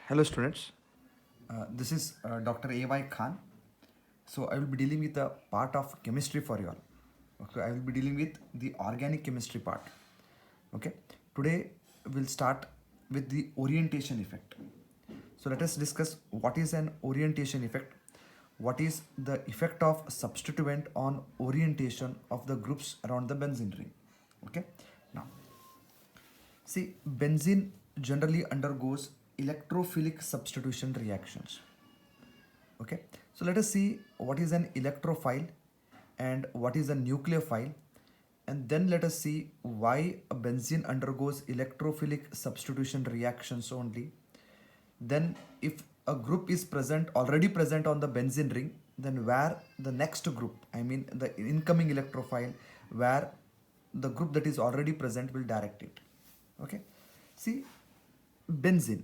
Hello students, this is Dr. A.Y. Khan. So I will be dealing with a part of chemistry for you all. Okay, I will be dealing with the organic chemistry part. Okay, today we'll start with the orientation effect. So let us discuss what is an orientation effect, what is the effect of substituent on orientation of the groups around the benzene ring. Okay, now see, benzene generally undergoes electrophilic substitution reactions. Okay, so let us see what is an electrophile and what is a nucleophile, and then let us see why a benzene undergoes electrophilic substitution reactions only. Then, if a group is present already present on the benzene ring, then where the next group, I mean the incoming electrophile, where the group that is already present will direct it. Okay, see, benzene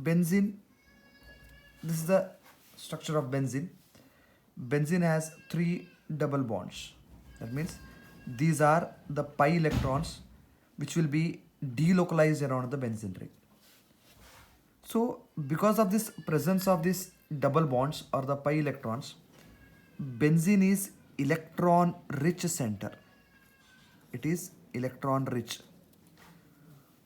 benzene this is the structure of benzene. Benzene has three double bonds. That means these are the pi electrons which will be delocalized around the benzene ring. So because of this presence of this double bonds or the pi electrons, benzene is electron rich center. It is electron rich.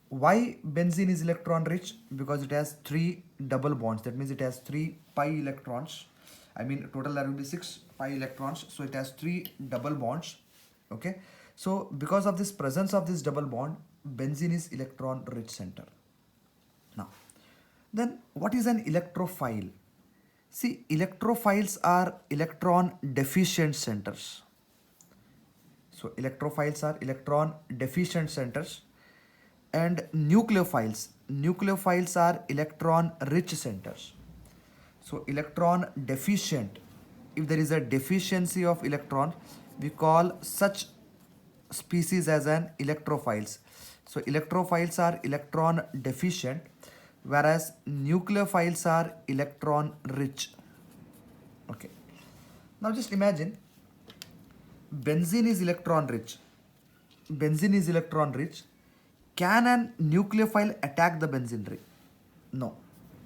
Why benzene is electron rich? Because it has three double bonds. That means it has three pi electrons. I mean total there will be 6 pi electrons. So it has three double bonds. Okay. So because of this presence of this double bond, benzene is electron rich center. Now, then what is an electrophile? See, electrophiles are electron deficient centers. So electrophiles are electron deficient centers, and nucleophiles are electron rich centers. So electron deficient, if there is a deficiency of electron, we call such species as an electrophiles. So electrophiles are electron deficient, whereas nucleophiles are electron rich. Okay, now just imagine benzene is electron rich. Benzene is electron rich. Can an nucleophile attack the benzene ring? No.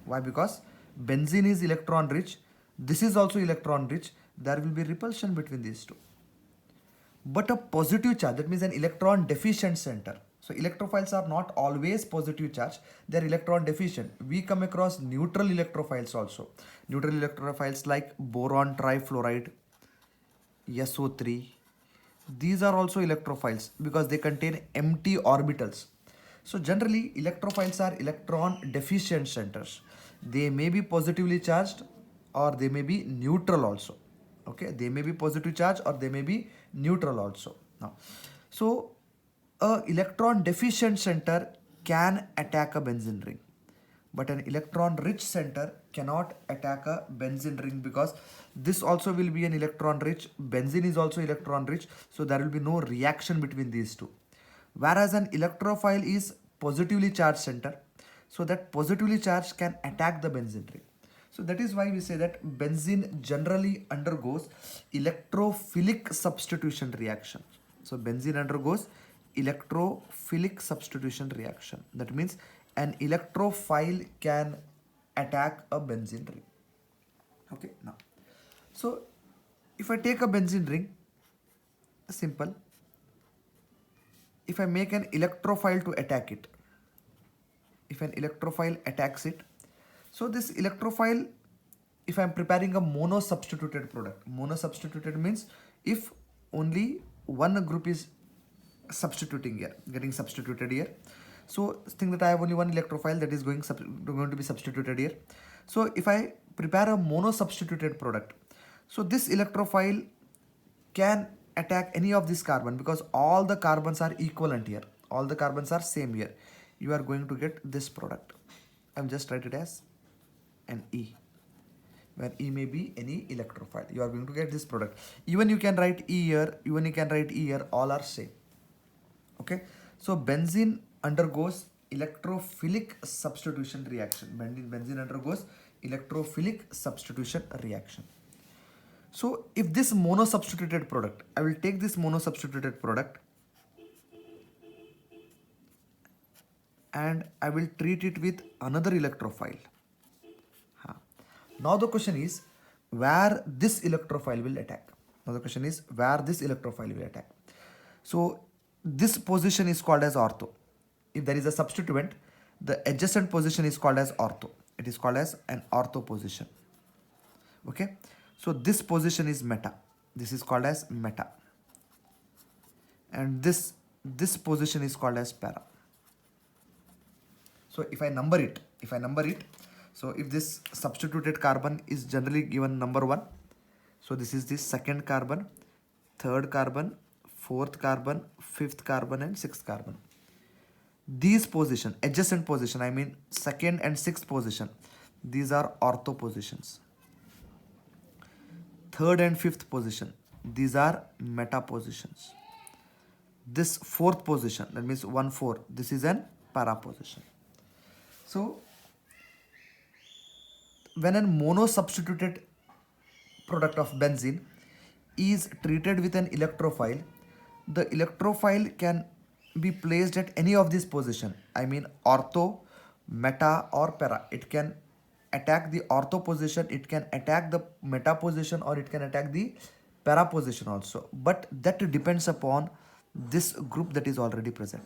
Why? Because benzene is electron rich. This is also electron rich. There will be repulsion between these two. But a positive charge, that means an electron deficient center. So electrophiles are not always positive charge. They are electron deficient. We come across neutral electrophiles also. Neutral electrophiles like boron trifluoride, SO3. These are also electrophiles because they contain empty orbitals. So generally electrophiles are electron deficient centers. They may be positively charged or they may be neutral also. Okay, they may be positive charge or they may be neutral also. Now, so a electron deficient center can attack a benzene ring, but an electron rich center cannot attack a benzene ring because this also will be an electron rich. Benzene is also electron rich, so there will be no reaction between these two. Whereas an electrophile is positively charged center, so that positively charged can attack the benzene ring. So that is why we say that benzene generally undergoes electrophilic substitution reaction. So benzene undergoes electrophilic substitution reaction. That means an electrophile can attack a benzene ring. Okay, now, so if I take a benzene ring, simple. If I make an electrophile to attack it, if an electrophile attacks it, so this electrophile, if I am preparing a mono-substituted product, mono-substituted means if only one group is substituting here, getting substituted here. So think that I have only one electrophile that is going to be substituted here. So if I prepare a mono-substituted product, so this electrophile can attack any of this carbon because all the carbons are equivalent here. All the carbons are same here. You are going to get this product. I'm just write it as an E, where E may be any electrophile. You are going to get this product. Even you can write E here, even you can write E here, all are same. Okay, so benzene undergoes electrophilic substitution reaction. Benzene undergoes electrophilic substitution reaction. So if this mono-substituted product, I will take this mono-substituted product and I will treat it with another electrophile. Huh. Now the question is where this electrophile will attack. Now the question is where this electrophile will attack. So this position is called as ortho. If there is a substituent, the adjacent position is called as ortho. It is called as an ortho position. Okay. So this position is meta. This is called as meta. And this position is called as para. So if I number it, so if this substituted carbon is generally given number 1, so this is the second carbon, third carbon, fourth carbon, fifth carbon and sixth carbon. These position, adjacent position, I mean second and sixth position, these are ortho positions. Third and fifth position, these are meta positions. This fourth position, that means 1,4, this is an para position. So when a mono-substituted product of benzene is treated with an electrophile, the electrophile can be placed at any of these positions. I mean ortho, meta or para. It can attack the ortho position, it can attack the meta position, or it can attack the para position also. But that depends upon this group that is already present.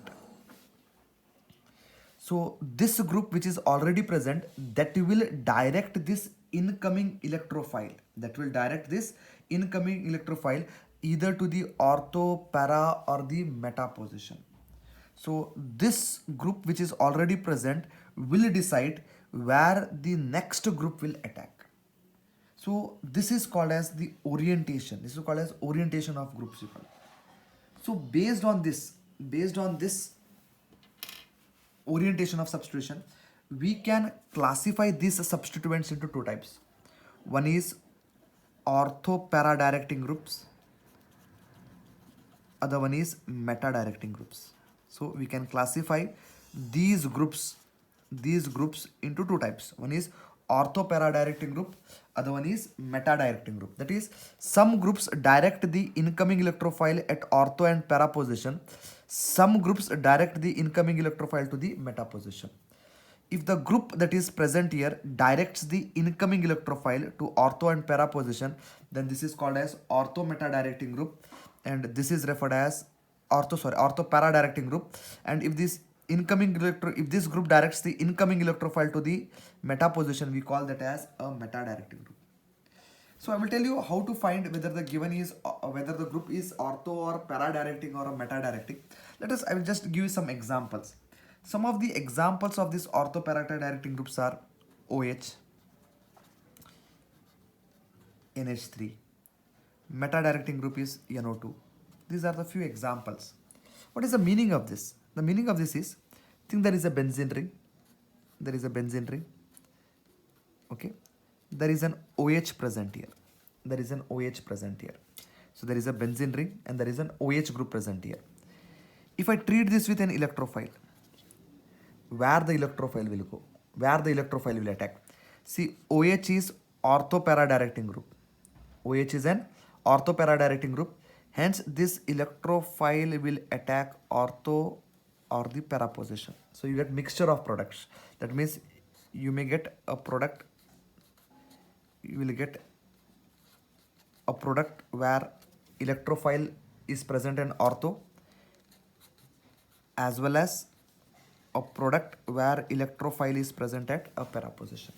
So this group which is already present, that will direct this incoming electrophile, either to the ortho, para or the meta position. So this group which is already present will decide where the next group will attack. So this is called as the orientation. This is called as orientation of groups. So based on this orientation of substitution, we can classify these substituents into two types. One is ortho para directing groups, other one is meta directing groups. So we can classify these groups into two types. One is ortho para directing group, other one is meta directing group. That is, some groups direct the incoming electrophile at ortho and para position, some groups direct the incoming electrophile to the meta position. If the group that is present here directs the incoming electrophile to ortho and para position, then this is called as ortho meta directing group, and this is referred as ortho para directing group. And if this group directs the incoming electrophile to the meta position, we call that as a meta directing group. So I will tell you how to find whether the group is ortho or para directing or a meta directing. I will just give you some examples. Some of the examples of this ortho para directing groups are OH, NH3. Meta directing group is NO2. These are the few examples. What is the meaning of this? The meaning of this is, think there is a benzene ring. Okay. There is an OH present here. So there is a benzene ring and there is an OH group present here. If I treat this with an electrophile, where the electrophile will go? Where the electrophile will attack? See, OH is ortho para directing group. OH is an ortho para directing group. Hence, this electrophile will attack ortho or the para position. So you get mixture of products. That means you may get a product. You will get a product where electrophile is present in ortho, as well as a product where electrophile is present at a para position.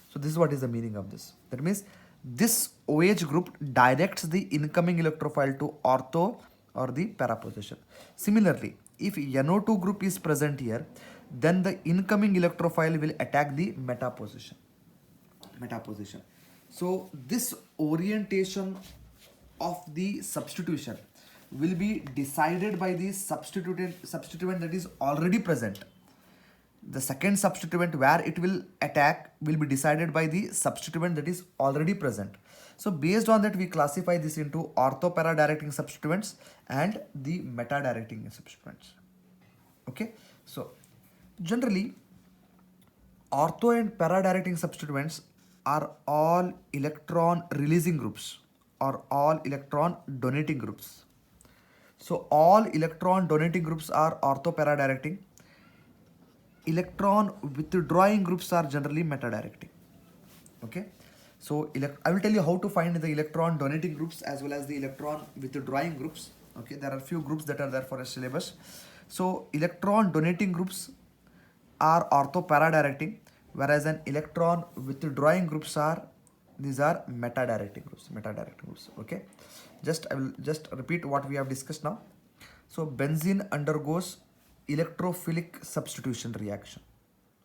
So this is what is the meaning of this. That means this OH group directs the incoming electrophile to ortho or the para position. Similarly, if NO2 group is present here, then the incoming electrophile will attack the meta position. So this orientation of the substitution will be decided by the substituent that is already present. The second substituent where it will attack will be decided by the substituent that is already present. So based on that, we classify this into ortho para directing substituents and the meta directing substituents. Okay. So generally, ortho and para directing substituents are all electron releasing groups or all electron donating groups. So all electron donating groups are ortho para directing. electron withdrawing groups are generally meta-directing. Okay, so I will tell you how to find the electron donating groups as well as the electron withdrawing groups. Okay, there are few groups that are there for a syllabus. So electron donating groups are ortho-para-directing, whereas an electron withdrawing groups are, these are meta-directing groups. Meta-directing groups. Okay, I will just repeat what we have discussed now. So benzene undergoes electrophilic substitution reaction.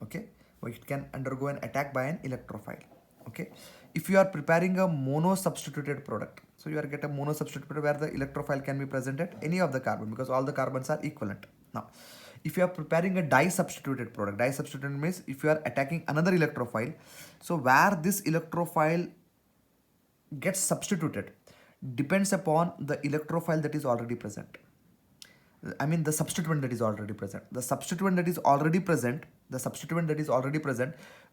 Okay, it can undergo an attack by an electrophile. Okay, if you are preparing a mono substituted product, so you are get a mono substituted where the electrophile can be present at any of the carbon because all the carbons are equivalent. Now if you are preparing a di substituted product, di substituted means if you are attacking another electrophile, so where this electrophile gets substituted depends upon the electrophile that is already present. I mean the substituent that is already present. The substituent that is already present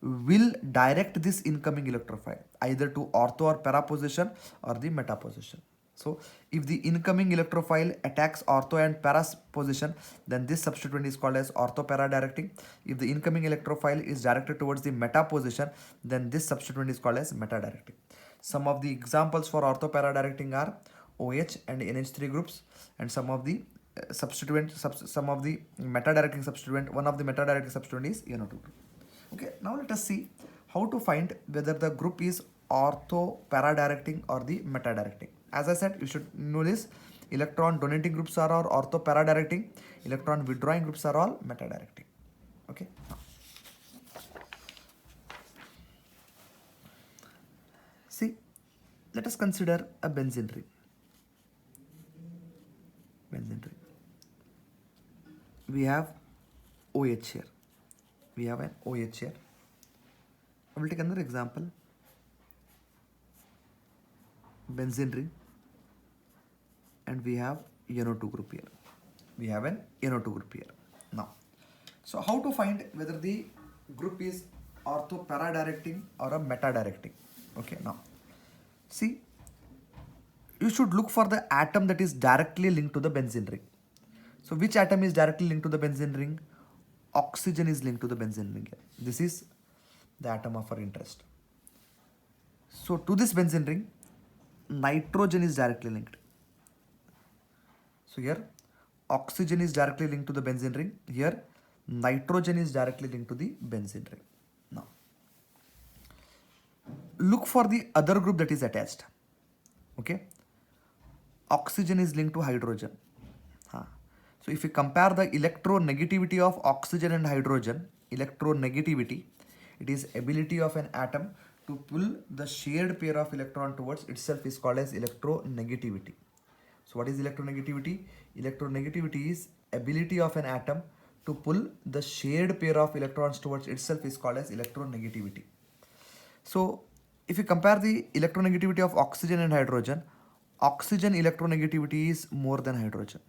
will direct this incoming electrophile either to ortho or para position or the meta position. So if the incoming electrophile attacks ortho and para position, then this substituent is called as ortho-para directing. If the incoming electrophile is directed towards the meta position, then this substituent is called as meta directing. Some of the examples for ortho-para directing are OH and NH3 groups, and some of the some of the meta directing substituent. One of the meta directing substituent is NO2 group. Okay, now let us see how to find whether the group is ortho-para directing or the meta directing. As I said, you should know this. Electron donating groups are all ortho-para directing. Electron withdrawing groups are all meta directing. Okay. See, let us consider a benzene ring. We have OH here. We have an OH here. I will take another example. Benzene ring, and we have NO2 group here. We have an NO2 group here. Now, so how to find whether the group is ortho-para directing or a meta directing? Okay, now see, you should look for the atom that is directly linked to the benzene ring. So which atom is directly linked to the benzene ring? Oxygen is linked to the benzene ring here. This is the atom of our interest. So to this benzene ring, nitrogen is directly linked. So here oxygen is directly linked to the benzene ring. Here nitrogen is directly linked to the benzene ring. Now look for the other group that is attached. Okay, oxygen is linked to hydrogen. So if you compare the electronegativity of oxygen and hydrogen, electronegativity, it is ability of an atom to pull the shared pair of electron towards itself is called as electronegativity. So what is electronegativity? Electronegativity is ability of an atom to pull the shared pair of electrons towards itself is called as electronegativity. So if you compare the electronegativity of oxygen and hydrogen, oxygen electronegativity is more than hydrogen.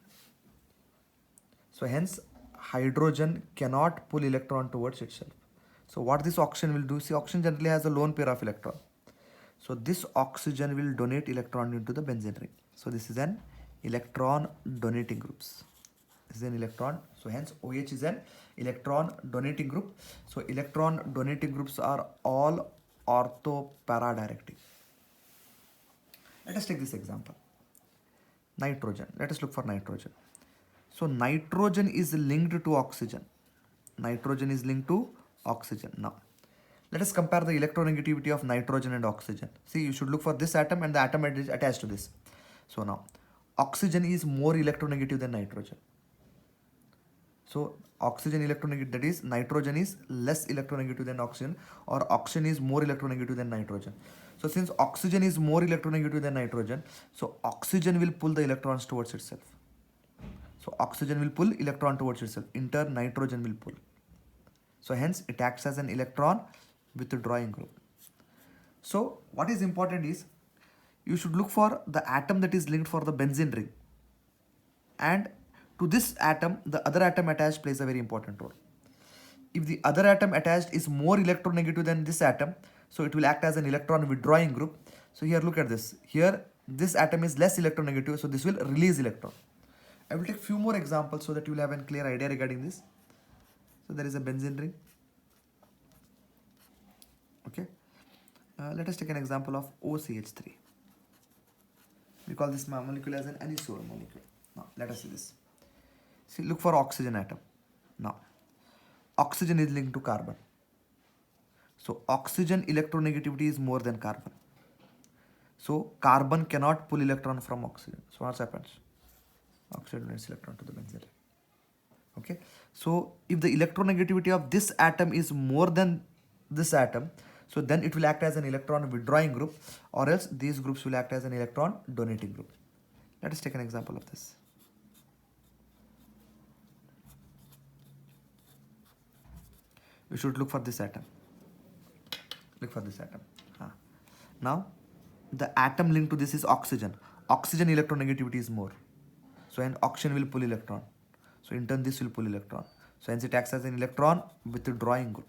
So hence hydrogen cannot pull electron towards itself. So what this oxygen will do? See, oxygen generally has a lone pair of electron. So this oxygen will donate electron into the benzene ring. So this is an electron donating groups. This is an electron. So hence OH is an electron donating group. So electron donating groups are all ortho-para directing. Let us take this example. Nitrogen. Let us look for nitrogen. So nitrogen is linked to oxygen. Nitrogen is linked to oxygen. Now, let us compare the electronegativity of nitrogen and oxygen. See, you should look for this atom and the atom attached to this. So now, oxygen is more electronegative than nitrogen. So oxygen electronegative, that is nitrogen is less electronegative than oxygen, or oxygen is more electronegative than nitrogen. So since oxygen is more electronegative than nitrogen, so oxygen will pull the electrons towards itself. So oxygen will pull electron towards itself. In turn, nitrogen will pull. So hence it acts as an electron withdrawing group. So what is important is you should look for the atom that is linked for the benzene ring. And to this atom, the other atom attached plays a very important role. If the other atom attached is more electronegative than this atom, so it will act as an electron withdrawing group. So here look at this. Here this atom is less electronegative, so this will release electron. I will take few more examples so that you will have a clear idea regarding this. So there is a benzene ring. Okay. Let us take an example of OCH3. We call this molecule as an anisole molecule. Now let us see this. See, look for oxygen atom. Now oxygen is linked to carbon. So oxygen electronegativity is more than carbon. So carbon cannot pull electron from oxygen. So what happens? Oxygen donates electron to the benzene. Okay. So if the electronegativity of this atom is more than this atom, so then it will act as an electron withdrawing group, or else these groups will act as an electron donating group. Let us take an example of this. We should look for this atom. Look for this atom. Now the atom linked to this is oxygen. Oxygen electronegativity is more. So and oxygen will pull electron. So in turn this will pull electron. So hence it acts as an electron withdrawing group.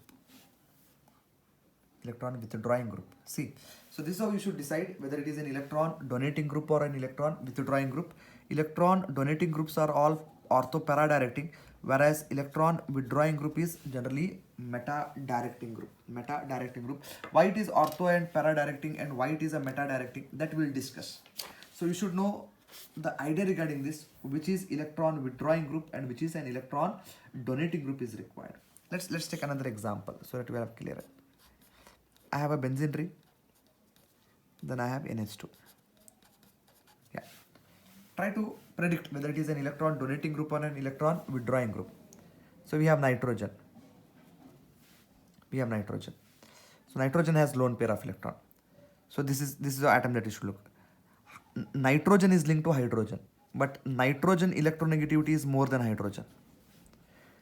Electron withdrawing group. See, so this is how you should decide whether it is an electron donating group or an electron withdrawing group. Electron donating groups are all ortho para directing, whereas electron withdrawing group is generally meta directing group. Meta directing group. Why it is ortho and para directing and why it is a meta directing, that we will discuss. So you should know the idea regarding this, which is electron withdrawing group and which is an electron donating group is required. Let's take another example so that we have clear. I have a benzene ring, then I have NH2. Yeah. Try to predict whether it is an electron donating group or an electron withdrawing group. So we have nitrogen. We have nitrogen. So nitrogen has lone pair of electron. So this is the atom that you should look. Nitrogen is linked to hydrogen, but nitrogen electronegativity is more than hydrogen.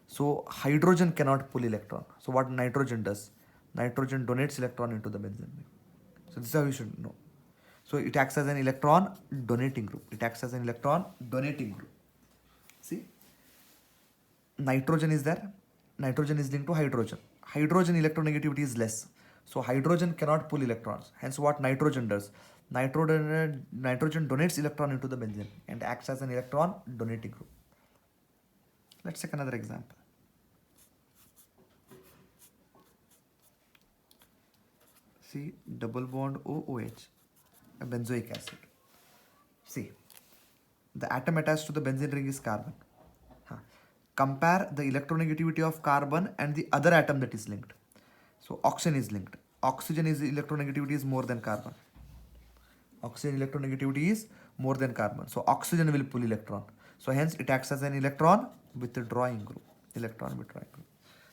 So hydrogen cannot pull electron. So what nitrogen does? Nitrogen donates electron into the benzene ring. So this is how you should know. So it acts as an electron donating group. It acts as an electron donating group. See, nitrogen is there. Nitrogen is linked to hydrogen. Hydrogen electronegativity is less. So hydrogen cannot pull electrons. Hence what nitrogen does? Nitrogen donates electron into the benzene and acts as an electron donating group. Let's take another example. See, double bond OOH, a benzoic acid. See, the atom attached to the benzene ring is carbon. Compare the electronegativity of carbon and the other atom that is linked. So oxygen is linked. Oxygen is electronegativity is more than carbon. Oxygen electronegativity is more than carbon. So oxygen will pull electron. So hence it acts as an electron withdrawing group. Electron withdrawing group.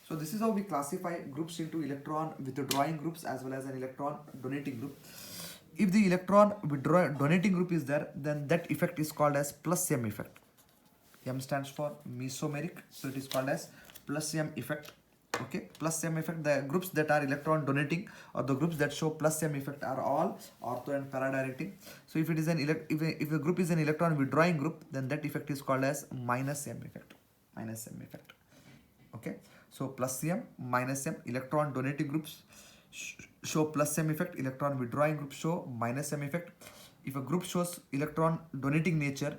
So this is how we classify groups into electron withdrawing groups as well as an electron donating group. If the electron donating group is there, then that effect is called as plus M effect. M stands for mesomeric, so it is called as plus M effect. Okay, plus M effect. The groups that are electron donating or the groups that show plus M effect are all ortho and para directing. So if it is an if a group is an electron withdrawing group, then that effect is called as minus M effect. Minus M effect. Okay. So plus M, minus M, electron donating groups show plus M effect, electron withdrawing groups show minus M effect. If a group shows electron donating nature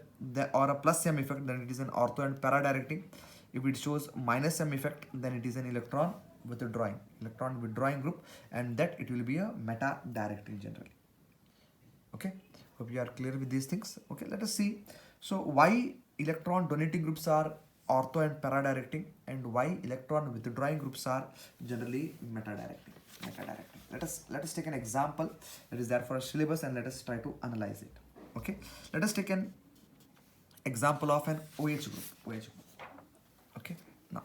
or a plus M effect, then it is an ortho and para directing. If it shows minus M effect, then it is an electron withdrawing group, and that it will be a meta directing generally. Okay, hope you are clear with these things. Okay, let us see. So why electron donating groups are ortho and para directing, and why electron withdrawing groups are generally meta directing. Let us take an example that is there for a syllabus and let us try to analyze it. Okay, let us take an example of an OH group. Okay, now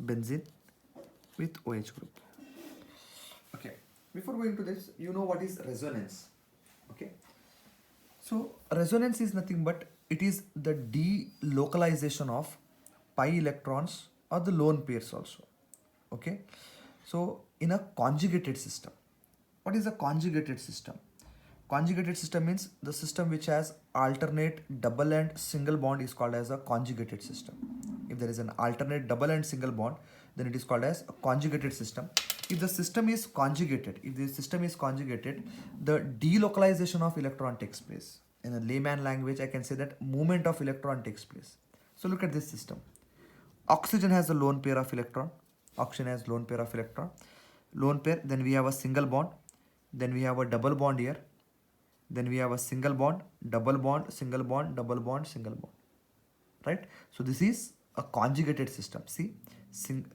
benzene with OH group. Okay, before going to this, you know what is resonance. Okay, so resonance is nothing but it is the delocalization of pi electrons or the lone pairs also. Okay, so in a conjugated system, what is a conjugated system? Conjugated system means the system which has alternate double and single bond is called as a conjugated system. If there is an alternate double and single bond, then it is called as a conjugated system. If the system is conjugated, the delocalization of electron takes place. In a layman language, I can say that movement of electron takes place. So look at this system. Oxygen has a lone pair of electron. Oxygen has lone pair of electron. Lone pair, then we have a single bond. Then we have a double bond here. Then we have a single bond, double bond, single bond, double bond, single bond. Right? So this is a conjugated system. See,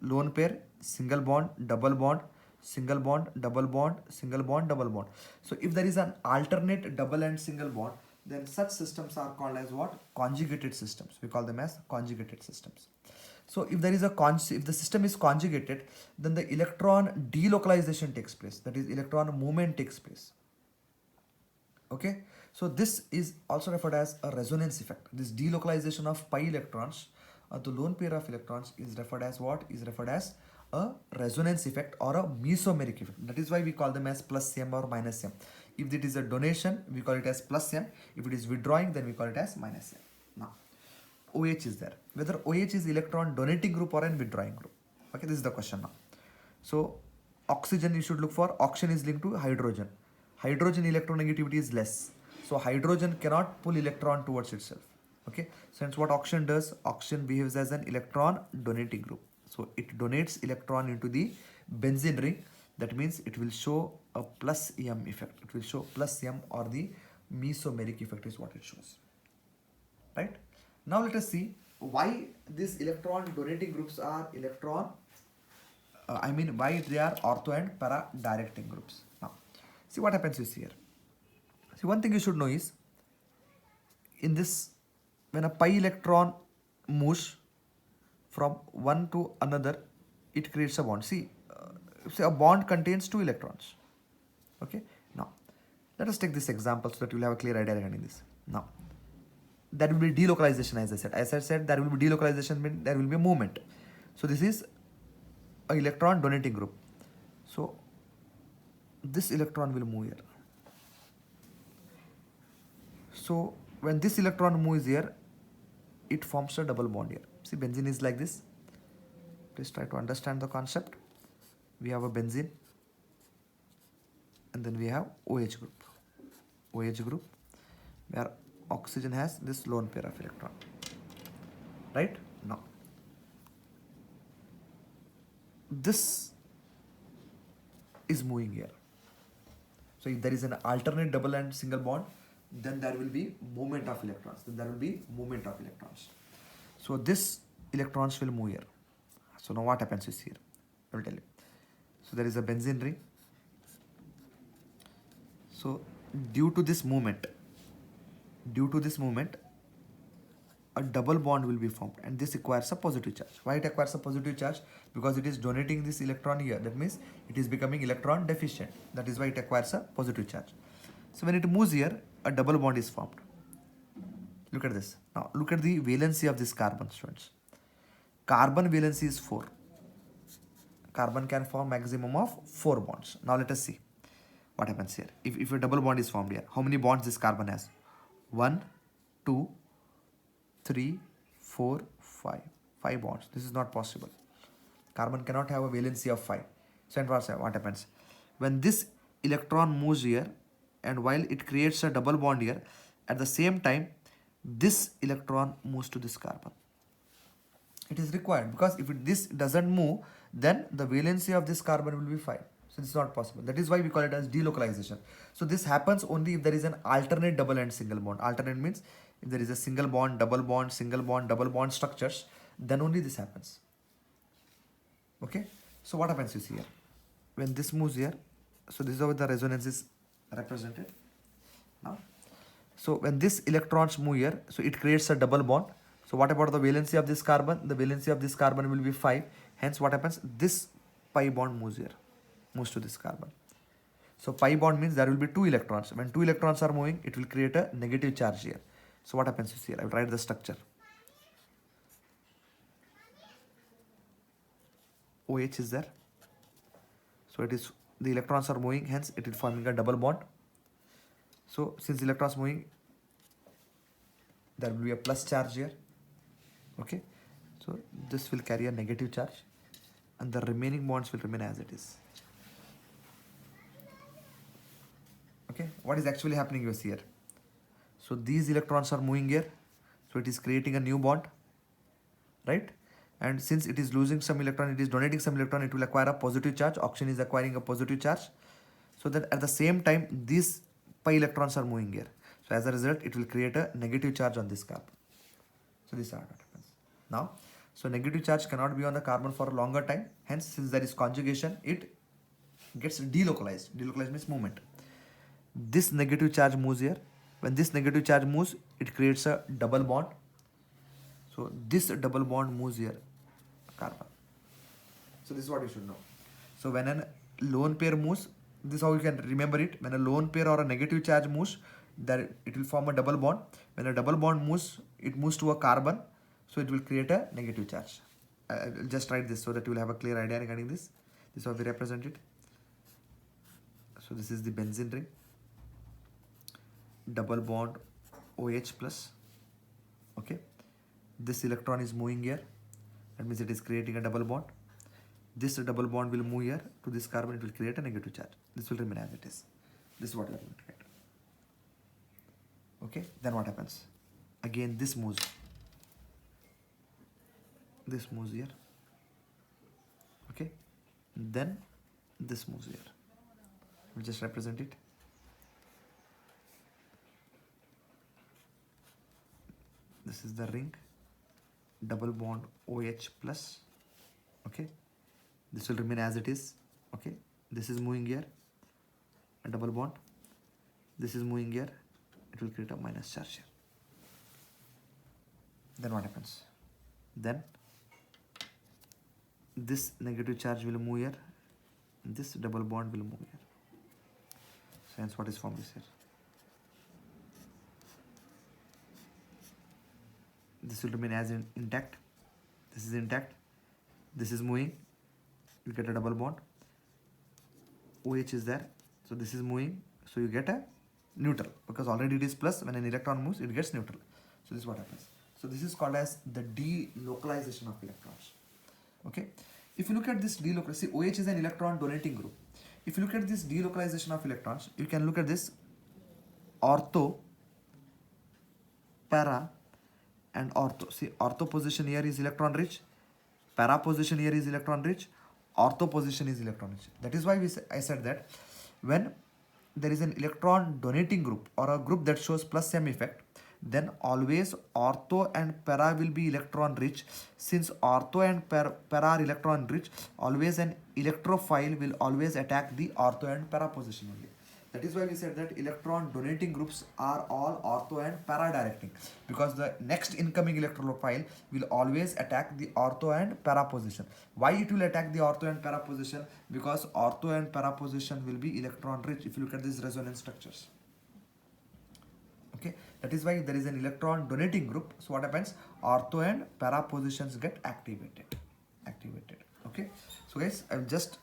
lone pair, single bond, double bond, single bond, double bond, single bond, double bond. So if there is an alternate double and single bond, then such systems are called as what? Conjugated systems. We call them as conjugated systems. So if there is if the system is conjugated, then the electron delocalization takes place. That is, electron movement takes place. Okay, so this is also referred as a resonance effect. This delocalization of pi electrons, the lone pair of electrons, is referred as what? Is referred as a resonance effect or a mesomeric effect. That is why we call them as plus m or minus m. If it is a donation, we call it as plus m. If it is withdrawing, then we call it as minus m. Now, OH is there. Whether OH is electron donating group or an withdrawing group. Okay, this is the question now. So, oxygen you should look for. Oxygen is linked to hydrogen. Hydrogen electronegativity is less. So, hydrogen cannot pull electron towards itself. Okay, so hence what oxygen does? Oxygen behaves as an electron donating group. So, it donates electron into the benzene ring. That means it will show a plus m effect. It will show plus m, or the mesomeric effect is what it shows. Right? Now let us see why these electron donating groups are why they are ortho and para directing groups. Now, see what happens is here. See, one thing you should know is, in this, when a pi electron moves from one to another, it creates a bond. See, say a bond contains two electrons. Okay. Now, let us take this example so that you will have a clear idea regarding this. Now, there will be delocalization, as I said. As I said, there will be delocalization, means there will be a movement. So this is an electron donating group. So this electron will move here. So when this electron moves here, it forms a double bond here. See, benzene is like this. Please try to understand the concept. We have a benzene, and then we have OH group. OH group, where oxygen has this lone pair of electron. Right? Now, this is moving here. So if there is an alternate double and single bond, then there will be movement of electrons. So this electrons will move here. So now what happens is here, I will tell you. So there is a benzene ring. So due to this movement, a double bond will be formed, and this acquires a positive charge. Why it acquires a positive charge? Because it is donating this electron here. That means it is becoming electron deficient. That is why it acquires a positive charge. So when it moves here, a double bond is formed. Look at this. Now look at the valency of this carbon, students. Carbon valency is 4. Carbon can form maximum of 4 bonds. Now let us see what happens here. If a double bond is formed here, how many bonds this carbon has? 1, 2, 3, 4, 5. 5 bonds. This is not possible. Carbon cannot have a valency of 5. So what happens? When this electron moves here, and while it creates a double bond here, at the same time, this electron moves to this carbon. It is required, because if this doesn't move, then the valency of this carbon will be 5. So this is not possible. That is why we call it as delocalization. So this happens only if there is an alternate double and single bond. Alternate means if there is a single bond, double bond, single bond, double bond structures, then only this happens. Okay. So what happens is here, when this moves here, so this is how the resonance is represented. Now, so when this electrons move here, so it creates a double bond. So what about the valency of this carbon? The valency of this carbon will be 5. Hence what happens? This pi bond moves here, moves to this carbon. So pi bond means there will be 2 electrons. When 2 electrons are moving, it will create a negative charge here. So what happens is here, I will write the structure. OH is there. So it is, the electrons are moving, hence it is forming a double bond. So since electrons moving, there will be a plus charge here. Okay. So this will carry a negative charge, and the remaining bonds will remain as it is. Okay, what is actually happening is here. So these electrons are moving here. So it is creating a new bond, right? And since it is losing some electron, it is donating some electron, it will acquire a positive charge. Oxygen is acquiring a positive charge. So that at the same time, these pi electrons are moving here. So as a result, it will create a negative charge on this carbon. So this is what happens. Now, so negative charge cannot be on the carbon for a longer time. Hence, since there is conjugation, it gets delocalized. Delocalized means movement. This negative charge moves here. When this negative charge moves, it creates a double bond. So this double bond moves here, carbon. So this is what you should know. So when a lone pair moves, this is how you can remember it. When a lone pair or a negative charge moves, that it will form a double bond. When a double bond moves, it moves to a carbon, so it will create a negative charge. I'll just write this so that you will have a clear idea regarding this. This is how we represent it. So this is the benzene ring. Double bond OH plus. Okay. This electron is moving here. That means it is creating a double bond. This double bond will move here to this carbon. It will create a negative charge. This will remain as it is. This is what we are going to get. Okay. Then what happens? Again, this moves. This moves here. Okay. Then this moves here. We'll just represent it. This is the ring. Double bond OH plus. Okay. This will remain as it is. Okay. This is moving here. A double bond. This is moving here. It will create a minus charge here. Then what happens? Then this negative charge will move here. This double bond will move here. So hence what is formed is here. This will remain as intact. This is intact. This is moving. You get a double bond. OH is there. So this is moving. So you get a neutral, because already it is plus. When an electron moves, it gets neutral. So this is what happens. So this is called as the delocalization of electrons. Okay. If you look at this delocalization, see, OH is an electron donating group. If you look at this delocalization of electrons, you can look at this ortho, para, and ortho. See, ortho position here is electron rich, para position here is electron rich, ortho position is electron rich. That is why I said that when there is an electron donating group or a group that shows plus M effect, then always ortho and para will be electron rich. Since ortho and para are electron rich, always an electrophile will always attack the ortho and para position only. That is why we said that electron donating groups are all ortho and para directing, because the next incoming electrophile will always attack the ortho and para position. Why it will attack the ortho and para position? Because ortho and para position will be electron rich if you look at these resonance structures. Okay, that is why there is an electron donating group. So what happens? Ortho and para positions get activated. Okay, so guys, I've just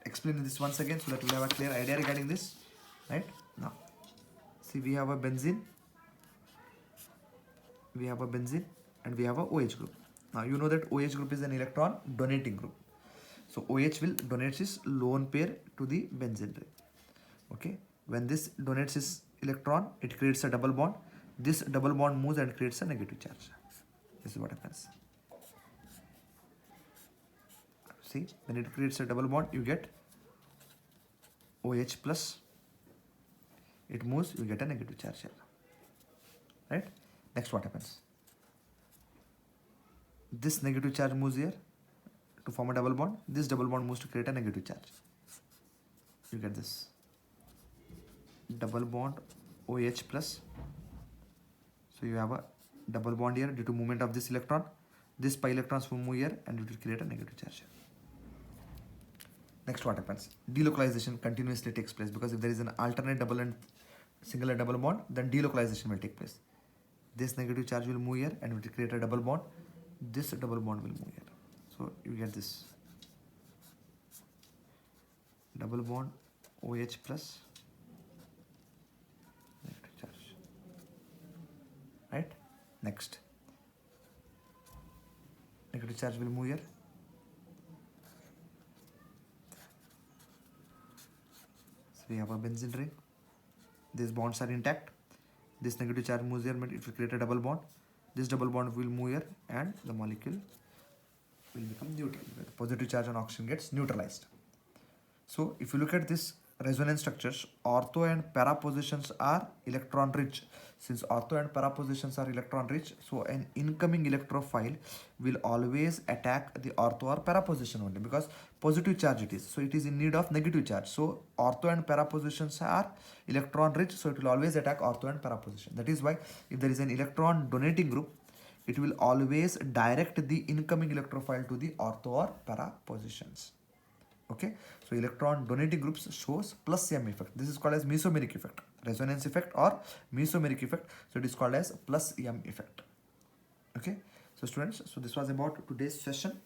explain this once again so that we have a clear idea regarding this. Right now, see, we have a benzene, and we have a OH group. Now you know that OH group is an electron donating group. So OH will donate its lone pair to the benzene ring. Okay, when this donates its electron, it creates a double bond. This double bond moves and creates a negative charge. This is what happens. See, when it creates a double bond, you get OH plus. It moves, you get a negative charge here. Right? Next, what happens? This negative charge moves here to form a double bond. This double bond moves to create a negative charge. You get this. Double bond OH plus. So you have a double bond here due to movement of this electron. This pi electrons will move here and it will create a negative charge here. Next, what happens? Delocalization continuously takes place, because if there is an alternate double and singular double bond, then delocalization will take place. This negative charge will move here and it will create a double bond. This double bond will move here. So you get this double bond OH plus negative charge. Right? Next, negative charge will move here. we have a benzene ring. These bonds are intact. This negative charge moves here, but it will create a double bond. This double bond will move here, and the molecule will become neutral. The positive charge on oxygen gets neutralized. So if you look at this resonance structures, ortho and para positions are electron rich. Since ortho and para positions are electron rich, so an incoming electrophile will always attack the ortho or para position only, because positive charge it is. So it is in need of negative charge. So ortho and para positions are electron rich, so it will always attack ortho and para position. That is why if there is an electron donating group, it will always direct the incoming electrophile to the ortho or para positions. Okay, so electron donating groups shows plus M effect. This is called as mesomeric effect, resonance effect or mesomeric effect. So it is called as plus M effect. Okay, so students, so this was about today's session.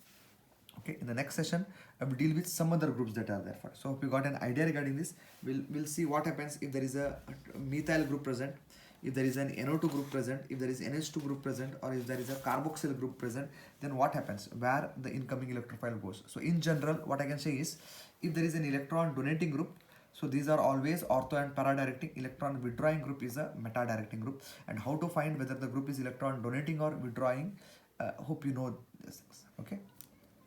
Okay, in the next session I will deal with some other groups that are there for. So hope you got an idea regarding this. We'll see what happens if there is a methyl group present, if there is an NO2 group present, if there is NH2 group present, or if there is a carboxyl group present, then what happens, where the incoming electrophile goes. So in general, what I can say is, if there is an electron donating group, so these are always ortho and para directing. Electron withdrawing group is a meta directing group. And how to find whether the group is electron donating or withdrawing, hope you know these things. Okay,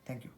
thank you.